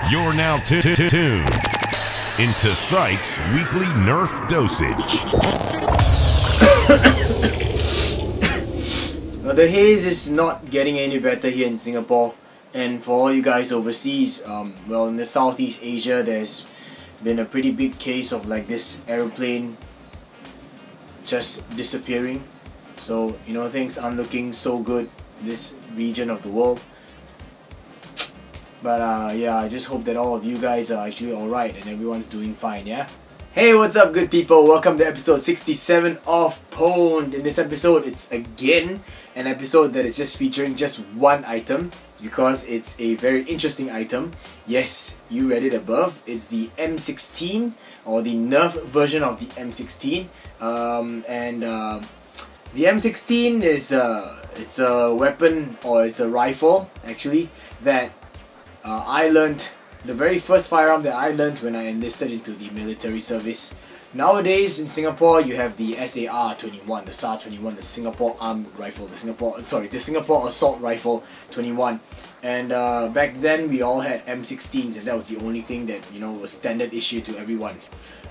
You're now tuned into pSyk's weekly Nerf dosage. Well, the haze is not getting any better here in Singapore, and for all you guys overseas, well, in the Southeast Asia, there's been a pretty big case of like this aeroplane just disappearing. So, you know, things aren't looking so good in this region of the world. But yeah, I just hope that all of you guys are actually alright and everyone's doing fine, yeah? Hey, what's up good people? Welcome to episode 67 of pwned. In this episode, it's again an episode that is just featuring just one item because it's a very interesting item. Yes, you read it above. It's the M16 or the Nerf version of the M16. The M16 is it's a weapon, or it's a rifle actually, that I learned, the very first firearm that I learned when I enlisted into the military service. Nowadays in Singapore, you have the SAR-21, the SAR-21, the Singapore Armed Rifle, the Singapore Assault Rifle 21. And back then we all had M16s, and that was the only thing that, you know, was standard issue to everyone.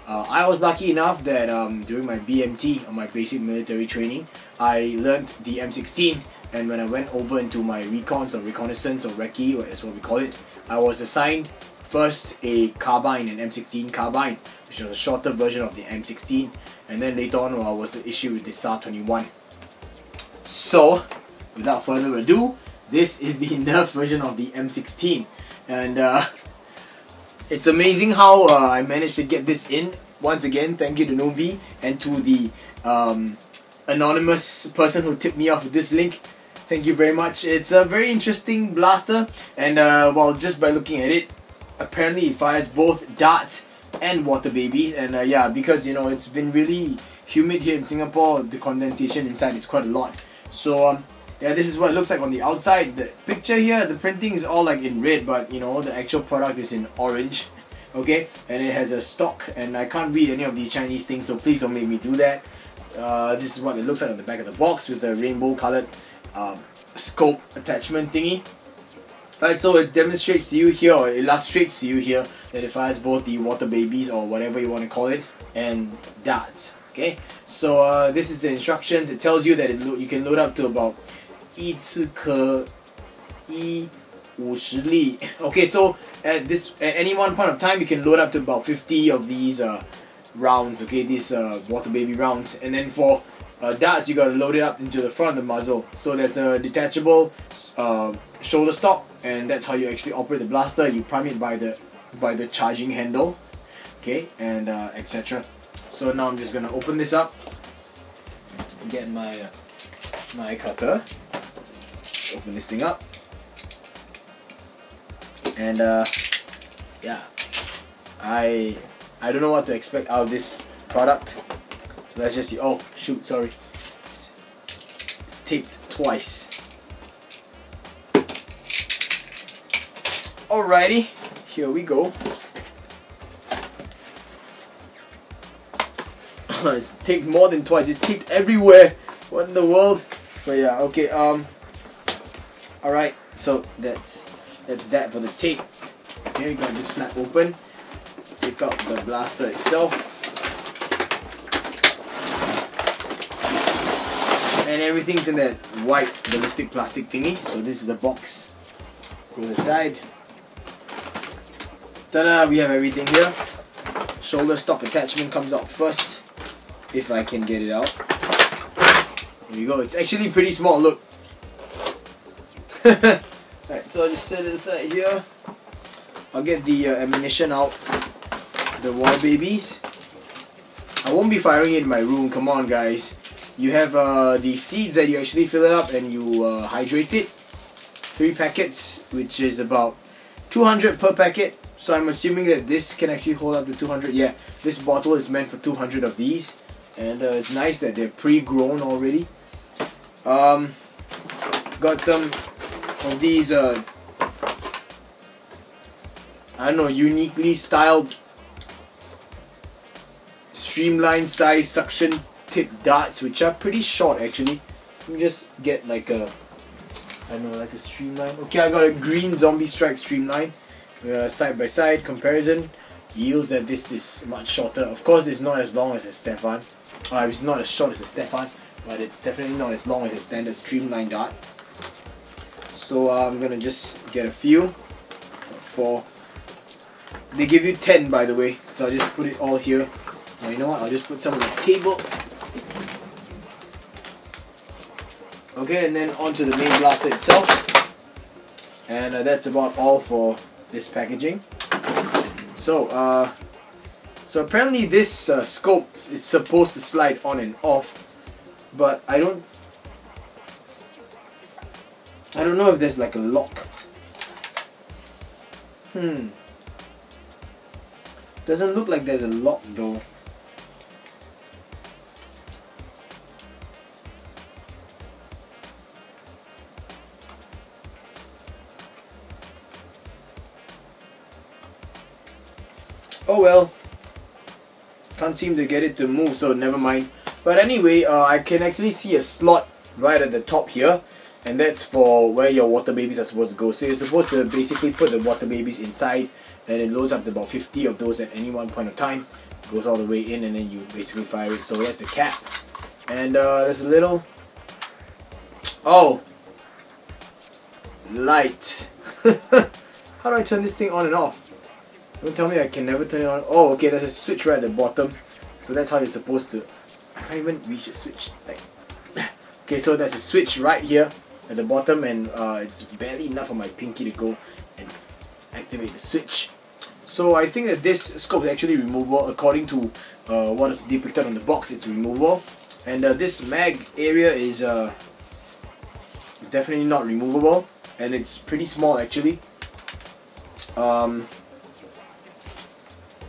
I was lucky enough that during my BMT, or my basic military training, I learned the M16. And when I went over into my recons or reconnaissance or recce, that's what we call it, I was assigned first a carbine, an M16 carbine, which was a shorter version of the M16, and then later on I was issued with the SAR-21. So, without further ado, this is the Nerf version of the M16, and it's amazing how I managed to get this in. Once again, thank you to Noobie and to the anonymous person who tipped me off with this link. Thank you very much. It's a very interesting blaster, and well, just by looking at it, apparently it fires both darts and water babies. And yeah, because you know it's been really humid here in Singapore, the condensation inside is quite a lot. So yeah, this is what it looks like on the outside. The picture here, the printing is all like in red, but you know the actual product is in orange. Okay, and it has a stock, and I can't read any of these Chinese things, so please don't make me do that. This is what it looks like on the back of the box with a rainbow colored scope attachment thingy. Right, so it demonstrates to you here, or illustrates to you here, that it fires both the water babies, or whatever you want to call it, and darts. Okay, so this is the instructions. It tells you that you can load up to about 1次可以50粒. Okay, so at any one point of time, you can load up to about 50 of these rounds. Okay, these water baby rounds, and then for darts, you gotta load it up into the front of the muzzle. So that's a detachable shoulder stock, and that's how you actually operate the blaster. You prime it by the charging handle, okay, and etc. So now I'm just gonna open this up, get my my cutter, open this thing up, and yeah, I don't know what to expect out of this product. So let's just see. Oh shoot, sorry. It's taped twice. Alrighty, here we go. It's taped more than twice. It's taped everywhere. What in the world? But yeah, okay. Alright, so that's that for the tape. Okay, got this flap open. Take out the blaster itself. And everything's in that white ballistic plastic thingy. So this is the box. Go to the side. Ta-da! We have everything here. Shoulder stock attachment comes out first, if I can get it out. Here you go. It's actually pretty small. Look. Alright, so I'll just set it aside here. I'll get the ammunition out. The water babies. I won't be firing it in my room. Come on, guys. You have the seeds that you actually fill it up and you hydrate it. 3 packets, which is about 200 per packet. So I'm assuming that this can actually hold up to 200. Yeah, this bottle is meant for 200 of these. And it's nice that they're pre-grown already. Got some of these, I don't know, uniquely styled streamlined size suction tip darts, which are pretty short actually. Let me just get like a, I don't know, like a streamline. Okay, I got a green zombie strike streamline. side by side comparison yields that this is much shorter. Of course, it's not as long as the Stefan. It's not as short as the Stefan, but it's definitely not as long as a standard streamline dart. So I'm gonna just get a few. They give you 10, by the way, so I'll just put it all here. Now, you know what? I'll just put some on the table. Okay, and then onto the main blaster itself. And that's about all for this packaging. So, so apparently this scope is supposed to slide on and off, but I don't know if there's like a lock. Doesn't look like there's a lock though. Oh well, can't seem to get it to move, so never mind. But anyway, I can actually see a slot right at the top here, and that's for where your water babies are supposed to go. So you're supposed to basically put the water babies inside, and it loads up to about 50 of those at any one point of time. It goes all the way in, and then you basically fire it. So that's a cap. And there's a little... Oh! Light. How do I turn this thing on and off? Don't tell me I can never turn it on. Oh, okay, there's a switch right at the bottom. So that's how you're supposed to... I can't even reach the switch. Like... Okay, so there's a switch right here at the bottom, and it's barely enough for my pinky to go and activate the switch. So I think that this scope is actually removable. According to what is depicted on the box, it's removable. And this mag area is definitely not removable, and it's pretty small actually.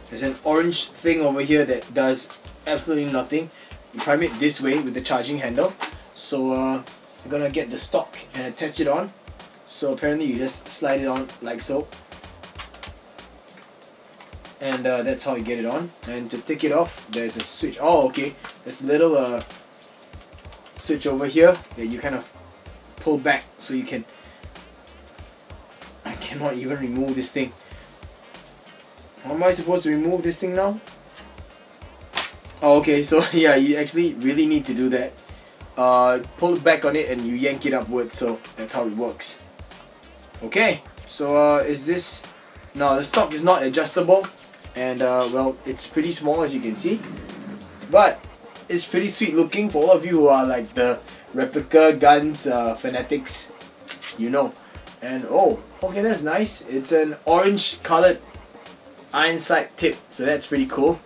There's an orange thing over here that does absolutely nothing. You prime it this way with the charging handle. So I'm gonna get the stock and attach it on. So apparently you just slide it on like so, and that's how you get it on. And to take it off, there's a switch. Oh, okay. There's a little switch over here that you kind of pull back so you can... I cannot even remove this thing. How am I supposed to remove this thing now? Oh, okay, so yeah, you actually really need to do that. Pull back on it and you yank it upwards, so that's how it works. Okay, so is this... No, the stock is not adjustable, and well, it's pretty small as you can see, but it's pretty sweet looking for all of you who are like the replica guns fanatics, you know. And oh, okay, that's nice. It's an orange colored iron sight tip, so that's pretty cool.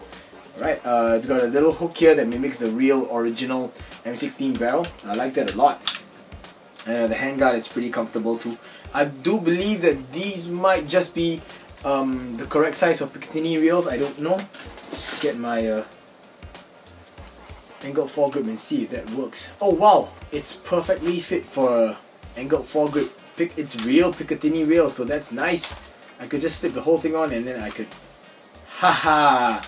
Right, it's got a little hook here that mimics the real original M16 barrel. I like that a lot. And the handguard is pretty comfortable too. I do believe that these might just be the correct size of Picatinny reels. I don't know. Just get my angled foregrip and see if that works. Oh wow, it's perfectly fit for angled foregrip. It's real Picatinny reel, so that's nice. I could just slip the whole thing on and then I could... Haha!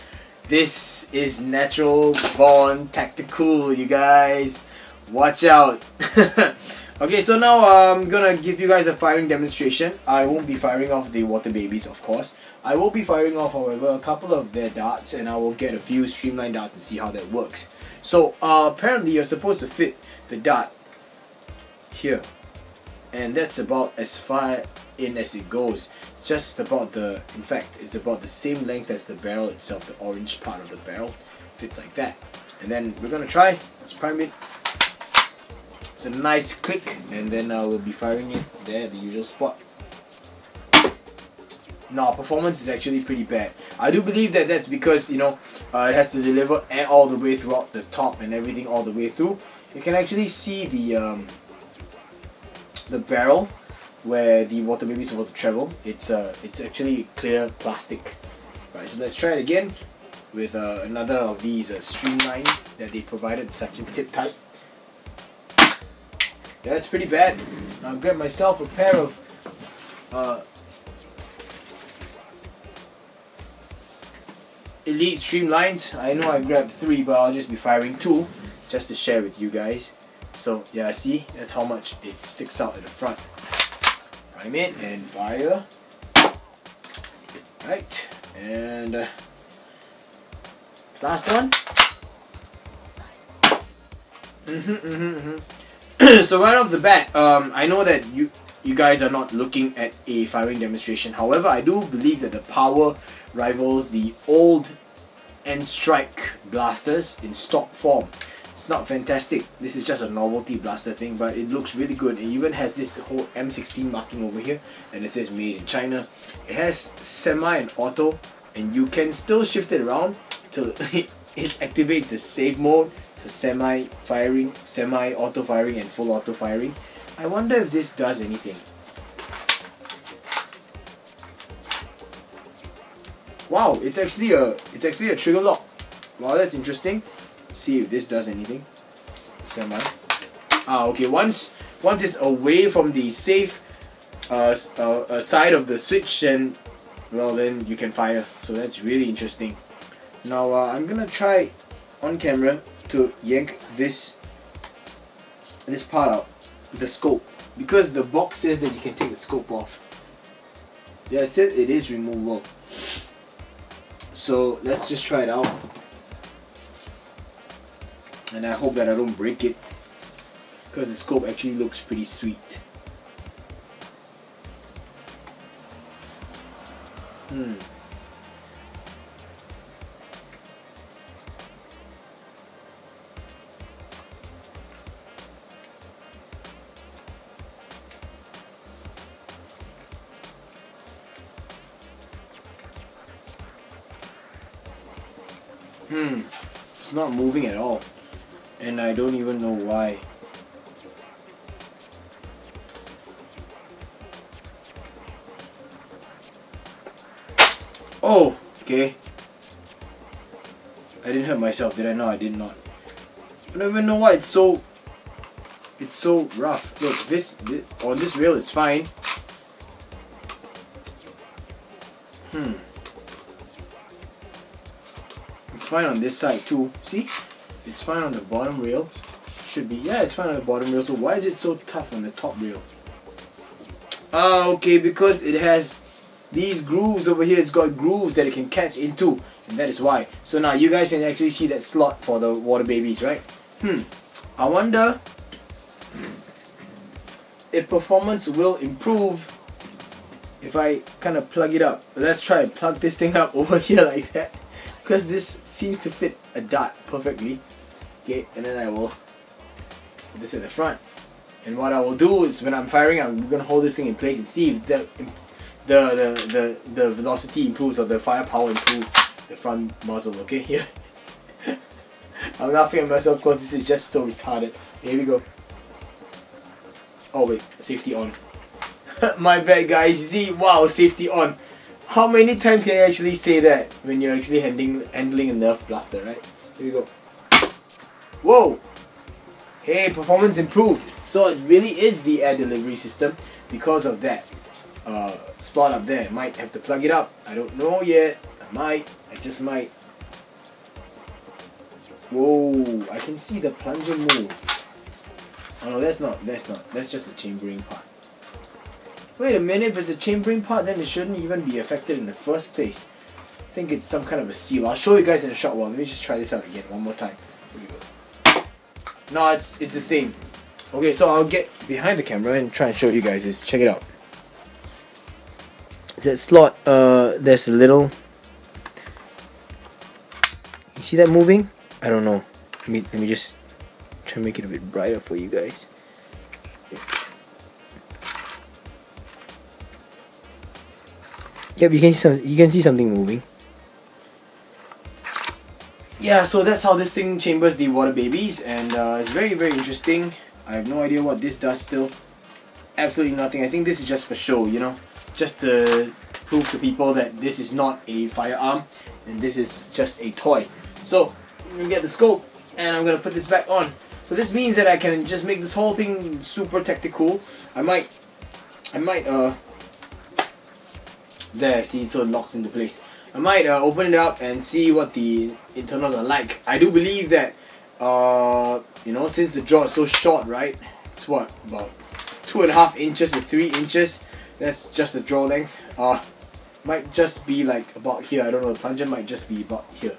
This is natural born tactical, you guys. Watch out. Okay, so now I'm gonna give you guys a firing demonstration. I won't be firing off the water babies, of course. I will be firing off, however, a couple of their darts, and I will get a few streamline darts to see how that works. So apparently you're supposed to fit the dart here, and that's about as far in as it goes. It's just about the, in fact, it's about the same length as the barrel itself. The orange part of the barrel fits like that. And then we're gonna try. Let's prime it. It's a nice click, and then we'll be firing it there at the usual spot. Now, performance is actually pretty bad. I do believe that that's because, you know, it has to deliver air all the way throughout the top and everything all the way through. You can actually see the barrel where the water baby is supposed to travel. It's actually clear plastic. Right, so let's try it again with another of these streamline that they provided, suction tip type. Yeah, that's pretty bad. I'll grab myself a pair of Elite Streamlines. I know I grabbed 3, but I'll just be firing 2 just to share with you guys. So yeah, see, that's how much it sticks out at the front. Prime it and fire. Right, and last one. So right off the bat, I know that you guys are not looking at a firing demonstration. However, I do believe that the power rivals the old N-Strike blasters in stock form. It's not fantastic. This is just a novelty blaster thing, but it looks really good. It even has this whole M16 marking over here, and it says made in China. It has semi and auto, and you can still shift it around till it activates the save mode. So semi firing, semi auto firing, and full auto firing. I wonder if this does anything. Wow, it's actually a trigger lock. Wow, that's interesting. Let's see if this does anything. Semi. Okay. Once it's away from the safe side of the switch, then then you can fire. So that's really interesting. Now I'm gonna try on camera to yank this part out, the scope, because the box says that you can take the scope off. Yeah, it said it is removable. So let's just try it out, and I hope that I don't break it, because the scope actually looks pretty sweet. It's not moving at all, and I don't even know why. Oh, okay. I didn't hurt myself, did I? No, I did not. I don't even know why it's so rough. Look, this on this rail it's fine. It's fine on this side too. See? It's fine on the bottom rail. Should be. Yeah, it's fine on the bottom rail. So why is it so tough on the top rail? Okay, because it has these grooves over here. It's got grooves that it can catch into, and that is why. So now you guys can actually see that slot for the water babies, right? I wonder if performance will improve if I kind of plug it up. Let's try and plug this thing up over here like that, because this seems to fit a dart perfectly. Okay, and then I will put this at the front. And what I will do is, when I'm firing, I'm gonna hold this thing in place and see if the velocity improves or the firepower improves the front muzzle. Okay, here. I'm laughing at myself because this is just so retarded. Here we go. Oh wait, safety on. My bad, guys. You see, wow, safety on. How many times can you actually say that when you're actually handling a Nerf blaster, right? Here we go. Whoa! Hey, performance improved. So it really is the air delivery system because of that slot up there. Might have to plug it up. I don't know yet. I just might. Whoa! I can see the plunger move. Oh no, that's not. That's just the chambering part. Wait a minute, if it's a chambering part, then it shouldn't even be affected in the first place. I think it's some kind of a seal. I'll show you guys in a short while. Let me just try this out again one more time. Here we go. No, it's the same. Okay, so I'll get behind the camera and try and show you guys this. Check it out. That slot, there's a little... You see that moving? I don't know. Let me just try and make it a bit brighter for you guys. Yep, you can see something moving. Yeah, so that's how this thing chambers the water babies, and it's very, very interesting. I have no idea what this does still. Absolutely nothing. I think this is just for show, you know, just to prove to people that this is not a firearm and this is just a toy. So I'm gonna get the scope and I'm gonna put this back on. So this means that I can just make this whole thing super tactical. I might there, see, so it locks into place. I might open it up and see what the internals are like. I do believe that, you know, since the jaw is so short, right? It's what, about 2.5 inches to 3 inches. That's just the draw length. might just be like about here. I don't know, the plunger might just be about here.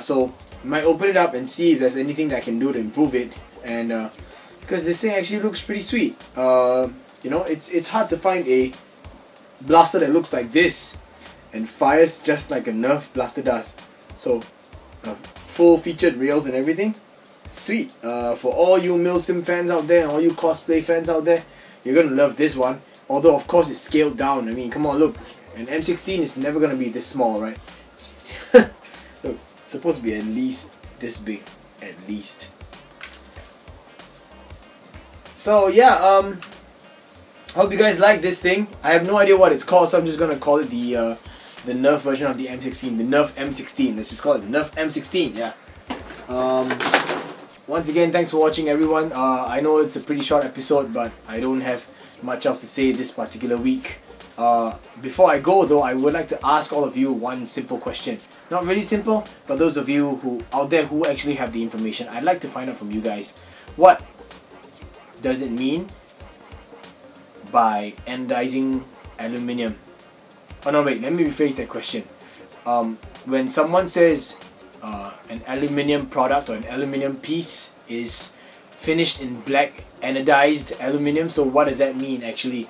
So I might open it up and see if there's anything that I can do to improve it. And because this thing actually looks pretty sweet. You know, it's hard to find a blaster that looks like this and fires just like a Nerf blaster does. So full featured rails and everything. Sweet. For all you Milsim fans out there and all you cosplay fans out there, you're gonna love this one. Although of course it's scaled down. I mean, come on, look. An M16 is never gonna be this small, right? Look, it's supposed to be at least this big, at least. So yeah, hope you guys like this thing. I have no idea what it's called, so I'm just gonna call it the Nerf version of the M16, the Nerf M16. Let's just call it the Nerf M16. Yeah. Once again, thanks for watching, everyone. I know it's a pretty short episode, but I don't have much else to say this particular week. Before I go though, I would like to ask all of you one simple question. Not really simple, but those of you who out there who actually have the information, I'd like to find out from you guys, what does it mean by anodizing aluminium? Oh no, wait, let me rephrase that question. When someone says an aluminium product or an aluminium piece is finished in black anodized aluminium, so what does that mean actually?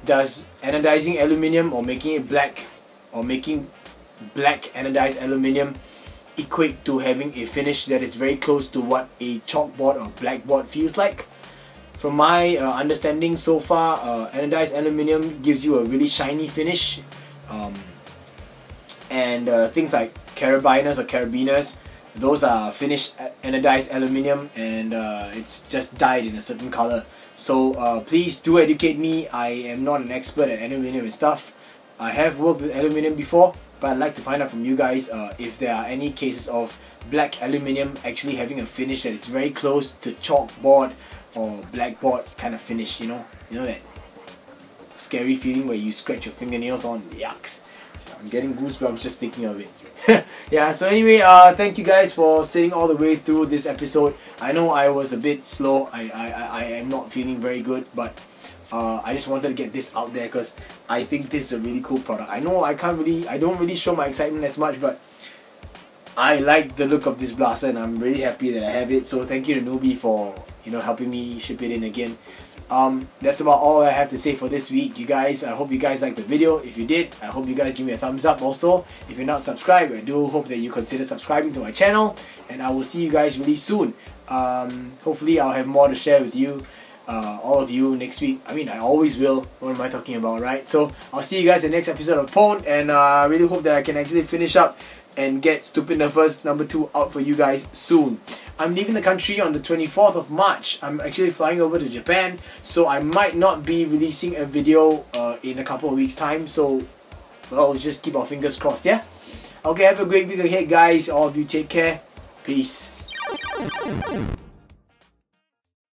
Does anodizing aluminium or making it black, or making black anodized aluminium, equate to having a finish that is very close to what a chalkboard or blackboard feels like? From my understanding so far, anodized aluminium gives you a really shiny finish, and things like carabiners or carabiners, those are finished anodized aluminium, and it's just dyed in a certain color. So please do educate me. I am not an expert at aluminium and stuff. I have worked with aluminium before, but I'd like to find out from you guys if there are any cases of black aluminium actually having a finish that is very close to chalkboard or blackboard kind of finish. You know that scary feeling where you scratch your fingernails on. Yucks. So I'm getting goosebumps just thinking of it. Yeah, so anyway, thank you guys for sitting all the way through this episode. I know I was a bit slow. I am not feeling very good, but I just wanted to get this out there because I think this is a really cool product. I know I don't really show my excitement as much, but I like the look of this blaster and I'm really happy that I have it. So thank you to Noobie for helping me ship it in again. That's about all I have to say for this week, you guys. I hope you guys liked the video. If you did, I hope you guys give me a thumbs up. Also, if you're not subscribed, I do hope that you consider subscribing to my channel, and I will see you guys really soon. Hopefully I'll have more to share with you, all of you, next week. I mean, I always will. What am I talking about, right? So I'll see you guys in the next episode of Pwn, and I really hope that I can actually finish up and get Stupid Nerfers #2 out for you guys soon. I'm leaving the country on the 24th of March. I'm actually flying over to Japan, so I might not be releasing a video in a couple of weeks time, so well, just keep our fingers crossed, yeah? Okay, have a great week ahead, guys. All of you take care. Peace.